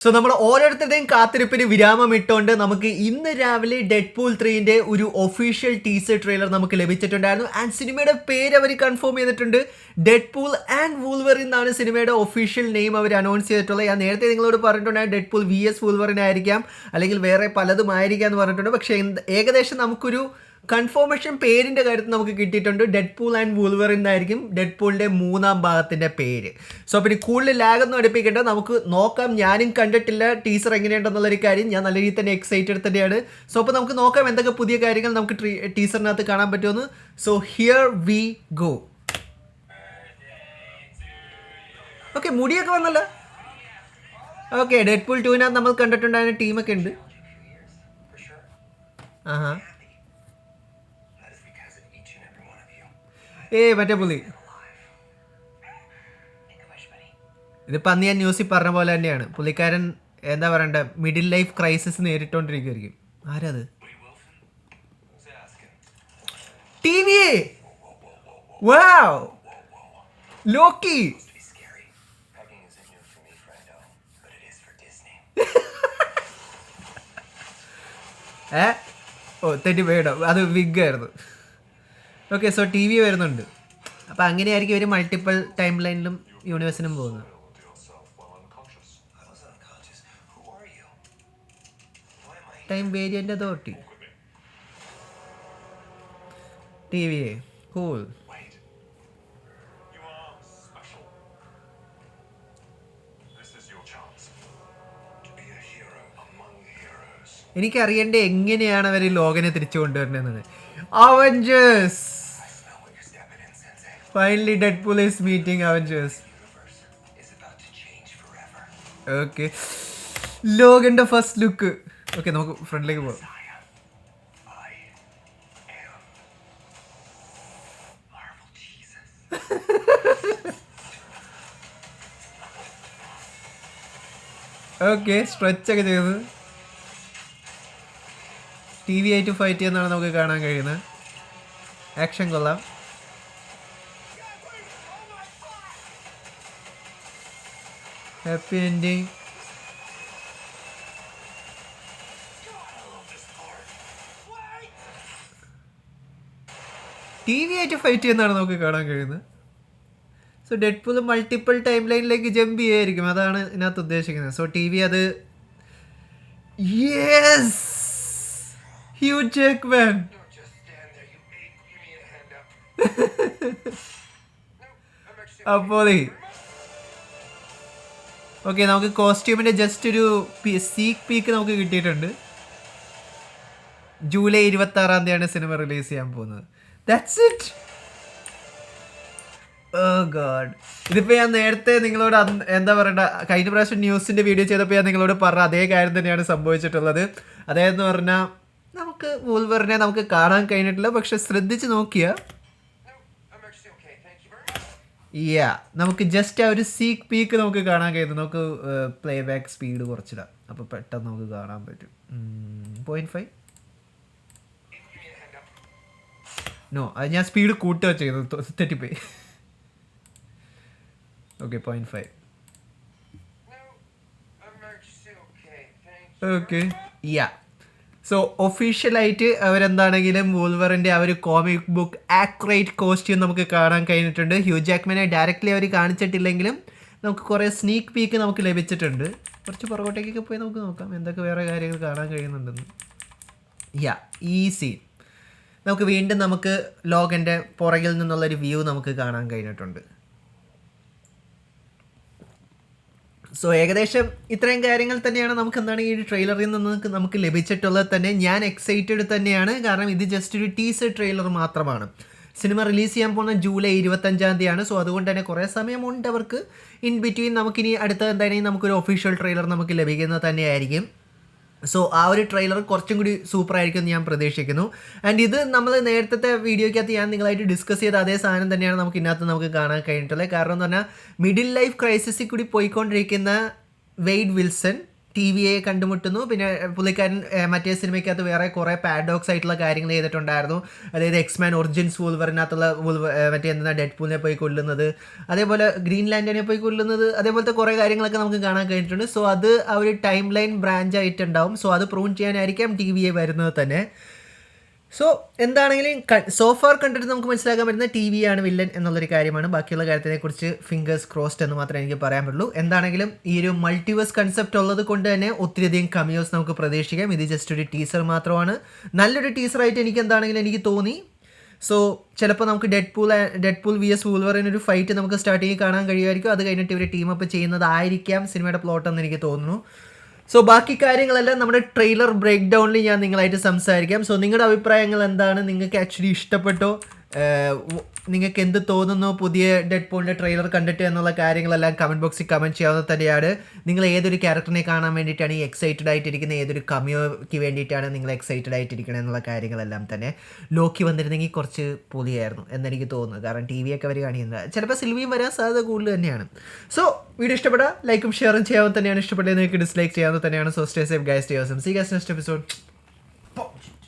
So നമ്മൾ ഓരോരുത്തരുടെയും കാത്തിരിപ്പിന് വിരാമം ഇട്ടുകൊണ്ട് നമുക്ക് ഇന്ന് രാവിലെ ഡെഡ്പൂൾ 3ന്റെ ഒരു ഒഫീഷ്യൽ ടീസർ ട്രെയിലർ നമുക്ക് ലഭിച്ചിട്ടുണ്ടായിരുന്നു. ആൻഡ് സിനിമയുടെ പേര് അവർ കൺഫേം ചെയ്തിട്ടുണ്ട്. ഡെഡ്പൂൾ ആൻഡ് വൂൾവറിൻ എന്നാണ് സിനിമയുടെ ഒഫീഷ്യൽ നെയിം അവർ അനൗൺസ് ചെയ്തിട്ടുള്ളത്. ഞാൻ നേരത്തെ നിങ്ങളോട് പറഞ്ഞിട്ടുണ്ടായിരുന്നു ഡെഡ്പൂൾ VS വൂൾവറിൻ ആയിരിക്കാം, അല്ലെങ്കിൽ വേറെ പലതും ആയിരിക്കാം എന്ന് പറഞ്ഞിട്ടുണ്ട്. പക്ഷേ ഏകദേശം നമുക്കൊരു കൺഫർമേഷൻ പേരിൻ്റെ കാര്യത്തിൽ നമുക്ക് കിട്ടിയിട്ടുണ്ട്. ഡെഡ്പൂൾ ആൻഡ് വൂൾവറിൻ എന്നായിരിക്കും ഡെഡ്പൂളിൻ്റെ 3ാം ഭാഗത്തിൻ്റെ പേര്. സോ പിന്നെ കൂടുതൽ ലാഗൊന്നും അടുപ്പിക്കേണ്ട, നമുക്ക് നോക്കാം. ഞാനും കണ്ടിട്ടില്ല ടീസർ എങ്ങനെയുണ്ടെന്നുള്ളൊരു കാര്യം. ഞാൻ നല്ല രീതിയിൽ തന്നെ എക്സൈറ്റഡ് തന്നെയാണ്. സോ അപ്പോൾ നമുക്ക് നോക്കാം എന്തൊക്കെ പുതിയ കാര്യങ്ങൾ നമുക്ക് ടീസറിനകത്ത് കാണാൻ പറ്റുമെന്ന്. So here we go. Okay, മുടിയൊക്കെ വന്നല്ലോ. ഓക്കെ, ഡെഡ്പൂൾ 2-നകത്ത് നമ്മൾ കണ്ടിട്ടുണ്ടായിരുന്ന ടീമൊക്കെ ഉണ്ട്. ആഹാ, മറ്റേ പുള്ളി ഇതിപ്പോൾ അന്ന് ഞാൻ ന്യൂസിൽ പറഞ്ഞ പോലെ തന്നെയാണ്. പുള്ളിക്കാരൻ എന്താ പറയണ്ട, മിഡിൽ ലൈഫ് ക്രൈസിസ് നേരിട്ടോണ്ടിരിക്കുമായിരിക്കും. ആരത്? TV. വാവ്, ലോക്കി. തെറ്റി പോയിടോ, അത് വിഗ് ആയിരുന്നു. ഓക്കെ, സോ TV വരുന്നുണ്ട്. അപ്പോൾ അങ്ങനെയായിരിക്കും ഇവർ മൾട്ടിപ്പിൾ ടൈം ലൈനിലും യൂണിവേഴ്സിനും പോകുന്നത്. Time variance authority TV. Cool. എനിക്കറിയേണ്ട എങ്ങനെയാണ് അവർ ലോകനെ തിരിച്ചു കൊണ്ടുവരേണ്ടത്. Avengers. Finally, Deadpool is meeting Avengers. Okay. ലോഗന്റെ ഫസ്റ്റ് ലുക്ക്. ഓക്കെ, നമുക്ക് ഫ്രണ്ടിലേക്ക് പോകാം. ഓക്കെ, സ്ട്രെച്ച് ഒക്കെ ചെയ്ത് TV ആയിട്ട് ഫൈറ്റ് ചെയ്യുന്നതാണ് നമുക്ക് കാണാൻ കഴിയുന്നത്. ആക്ഷൻ കൊള്ളാം. Happy ending. TV ആയിട്ട് ഫൈറ്റ് ചെയ്യുന്നതാണ് നമുക്ക് കാണാൻ കഴിയുന്നത്. സോ ഡെഡ്പൂൾ മൾട്ടിപ്പിൾ ടൈം ലൈനിലേക്ക് ജമ്പ് ചെയ്യായിരിക്കും, അതാണ് ഇതിനകത്ത് ഉദ്ദേശിക്കുന്നത്. സോ TV അത് യെസ്, ഹ്യൂ ജാക്ക്മാൻ. അപ്പോൾ ഓക്കെ, നമുക്ക് കോസ്റ്റ്യൂമിൻ്റെ ജസ്റ്റ് ഒരു സീക്ക് പീക്ക് നമുക്ക് കിട്ടിയിട്ടുണ്ട്. ജൂലൈ 26-ാം തീയതിയാണ് സിനിമ റിലീസ് ചെയ്യാൻ പോകുന്നത്. That's it. ഓ ഗോഡ്, ഇതിപ്പോൾ ഞാൻ നേരത്തെ നിങ്ങളോട് എന്താ പറയണ്ട, കഴിഞ്ഞ പ്രാവശ്യം ന്യൂസിൻ്റെ വീഡിയോ ചെയ്തപ്പോൾ ഞാൻ നിങ്ങളോട് പറഞ്ഞ അതേ കാര്യം തന്നെയാണ് സംഭവിച്ചിട്ടുള്ളത്. അതായത് പറഞ്ഞാൽ നമുക്ക് വൂൾവറിനെ നമുക്ക് കാണാൻ കഴിഞ്ഞിട്ടില്ല, പക്ഷെ ശ്രദ്ധിച്ച് നോക്കിയാൽ നമുക്ക് ജസ്റ്റ് ആ ഒരു സീക്ക് പീക്ക് നമുക്ക് കാണാൻ കഴിയുന്നു. നമുക്ക് പ്ലേ ബാക്ക് സ്പീഡ് കുറച്ചിടാം, അപ്പോൾ പെട്ടെന്ന് നമുക്ക് കാണാൻ പറ്റും. 0.5 നോ, അത് ഞാൻ സ്പീഡ് കൂട്ടുക ചെയ്യുന്നത്, തെറ്റിപ്പോയി. ഓക്കെ, 0.5. ഓക്കെ, സോ ഒഫീഷ്യലായിട്ട് അവരെന്താണെങ്കിലും വൂൾവറിൻ്റെ ആ ഒരു കോമിക് ബുക്ക് ആക്യുറേറ്റ് കോസ്റ്റ്യൂം നമുക്ക് കാണാൻ കഴിഞ്ഞിട്ടുണ്ട്. ഹ്യൂ ജാക്ക്മാനെ ഡയറക്റ്റ്ലി അവർ കാണിച്ചിട്ടില്ലെങ്കിലും നമുക്ക് കുറേ സ്നീക്ക് പീക്ക് നമുക്ക് ലഭിച്ചിട്ടുണ്ട്. കുറച്ച് പുറകോട്ടേക്കൊക്കെ പോയി നമുക്ക് നോക്കാം എന്തൊക്കെ വേറെ കാര്യങ്ങൾ കാണാൻ കഴിയുന്നുണ്ടെന്ന്. ഈ സീൻ നമുക്ക് വീണ്ടും നമുക്ക് ലോഗൻ്റെ പുറകിൽ നിന്നുള്ളൊരു വ്യൂ നമുക്ക് കാണാൻ കഴിഞ്ഞിട്ടുണ്ട്. സോ ഏകദേശം ഇത്രയും കാര്യങ്ങൾ തന്നെയാണ് നമുക്ക് എന്താണ് ഈ ട്രെയിലറിൽ നിന്ന് നമുക്ക് ലഭിച്ചിട്ടുള്ളത്. തന്നെ ഞാൻ എക്സൈറ്റഡ് തന്നെയാണ്, കാരണം ഇത് ജസ്റ്റ് ഒരു ടീസർ ട്രെയിലർ മാത്രമാണ്. സിനിമ റിലീസ് ചെയ്യാൻ പോകുന്ന ജൂലൈ 25-ാം തീയതിയാണ്. സോ അതുകൊണ്ട് തന്നെ കുറേ സമയമുണ്ട് അവർക്ക്. ഇൻ ബിറ്റ്വീൻ നമുക്കിനി അടുത്ത എന്തായാലും നമുക്കൊരു ഒഫീഷ്യൽ ട്രെയിലർ നമുക്ക് ലഭിക്കുന്നത് തന്നെയായിരിക്കും. സോ ആ ഒരു ട്രെയിലർ കുറച്ചും കൂടി സൂപ്പറായിരിക്കും എന്ന് ഞാൻ പ്രതീക്ഷിക്കുന്നു. ആൻഡ് ഇത് നമ്മൾ നേരത്തെ വീഡിയോയ്ക്കകത്ത് ഞാൻ നിങ്ങളായിട്ട് ഡിസ്കസ് ചെയ്ത അതേ സാധനം തന്നെയാണ് നമുക്ക് ഇതിനകത്ത് നമുക്ക് കാണാൻ കഴിഞ്ഞിട്ടുള്ളത്. കാരണം എന്ന് പറഞ്ഞാൽ മിഡിൽ ലൈഫ് ക്രൈസിസിൽ കൂടി പോയിക്കൊണ്ടിരിക്കുന്ന വെയ്ഡ് വിൽസൺ ടിവിയെ കണ്ടുമുട്ടുന്നു. പിന്നെ പുള്ളിക്കാരൻ മറ്റേ സിനിമയ്ക്കകത്ത് വേറെ കുറേ പാരഡോക്സ് ആയിട്ടുള്ള കാര്യങ്ങൾ ചെയ്തിട്ടുണ്ടായിരുന്നു. അതായത് എക്സ്മാൻ ഒറിജിൻസ് വൂൾവറിനകത്തുള്ള മറ്റേ എന്താ ഡെഡ്പൂളിനെ പോയി കൊല്ലുന്നത്, അതേപോലെ ഗ്രീൻലാൻഡിനെ പോയി കൊല്ലുന്നത്, അതേപോലത്തെ കുറേ കാര്യങ്ങളൊക്കെ നമുക്ക് കാണാൻ കഴിഞ്ഞിട്ടുണ്ട്. സോ അത് ആ ഒരു ടൈം ലൈൻ ബ്രാഞ്ച് ആയിട്ടുണ്ടാവും. സോ അത് പ്രൂവ് ചെയ്യാനായിരിക്കാം ടിവിയെ വരുന്നത് തന്നെ. സോ എന്താണെങ്കിലും സോഫാർ കണ്ടിട്ട് നമുക്ക് മനസ്സിലാക്കാൻ പറ്റുന്ന ടി വി ആണ് വില്ലൻ എന്നുള്ളൊരു കാര്യമാണ്. ബാക്കിയുള്ള കാര്യത്തിനെക്കുറിച്ച് ഫിംഗേഴ്സ് ക്രോസ്ഡ് എന്ന് മാത്രമേ എനിക്ക് പറയാൻ പറ്റുള്ളൂ. എന്താണെങ്കിലും ഈ ഒരു മൾട്ടിവേഴ്സ് കൺസെപ്റ്റ് ഉള്ളത് കൊണ്ട് തന്നെ ഒത്തിരിയധികം കമിയോസ് നമുക്ക് പ്രതീക്ഷിക്കാം. ഇത് ജസ്റ്റ് ഒരു ടീസർ മാത്രമാണ്. നല്ലൊരു ടീസറായിട്ട് എനിക്ക് എന്താണെങ്കിലും എനിക്ക് തോന്നി. സോ ചിലപ്പോൾ നമുക്ക് ഡെഡ്പൂൾ vs വൂൾവറിൻ ഒരു ഫൈറ്റ് നമുക്ക് സ്റ്റാർട്ടിങ് കാണാൻ കഴിയുമായിരിക്കും. അത് കഴിഞ്ഞിട്ട് ഇവർ ടീം അപ്പ് ചെയ്യുന്നതായിരിക്കാം സിനിമയുടെ പ്ലോട്ട് എന്ന് എനിക്ക് തോന്നുന്നു. സോ ബാക്കി കാര്യങ്ങളെല്ലാം നമ്മുടെ ട്രെയിലർ ബ്രേക്ക് ഡൗണിൽ ഞാൻ നിങ്ങളായിട്ട് സംസാരിക്കാം. സോ നിങ്ങളുടെ അഭിപ്രായങ്ങൾ എന്താണ്? നിങ്ങൾക്ക് ആക്ച്വലി ഇഷ്ടപ്പെട്ടോ? നിങ്ങൾക്ക് എന്ത് തോന്നുന്നു പുതിയ ഡെഡ്പൂളിൻ്റെ ട്രെയിലർ കണ്ടിട്ട് എന്നുള്ള കാര്യങ്ങളെല്ലാം കമൻറ്റ് ബോക്സിൽ കമൻറ്റ് ചെയ്യാവുന്നത് തന്നെയാണ്. നിങ്ങൾ ഏതൊരു ക്യാരക്ടറിനെ കാണാൻ വേണ്ടിയിട്ടാണ് ഈ എക്സൈറ്റഡ് ആയിട്ടിരിക്കുന്നത്, ഏതൊരു കമിയോയ്ക്ക് വേണ്ടിയിട്ടാണ് നിങ്ങൾ എക്സൈറ്റഡ് ആയിട്ടിരിക്കുന്നത് എന്നുള്ള കാര്യങ്ങളെല്ലാം തന്നെ. ലോക്കി വന്നിരുന്നെങ്കിൽ കുറച്ച് പൊളിയായിരുന്നു എന്നെനിക്ക് തോന്നുന്നു. കാരണം ടി വിയൊക്കെ അവർ കാണിക്കുന്നത് ചിലപ്പോൾ സിൽവിയും വരാൻ സാധ്യത കൂടുതൽ തന്നെയാണ്. സോ വീഡിയോ ഇഷ്ടപ്പെട്ടാൽ ലൈക്കും ഷെയറും ചെയ്യാവുന്നത് തന്നെയാണ്. ഇഷ്ടപ്പെട്ടത് നിങ്ങൾക്ക് ഡിസ്ലൈക്ക് ചെയ്യാവുന്നത് തന്നെയാണ്. So stay safe guys, stay awesome. See guys next episode.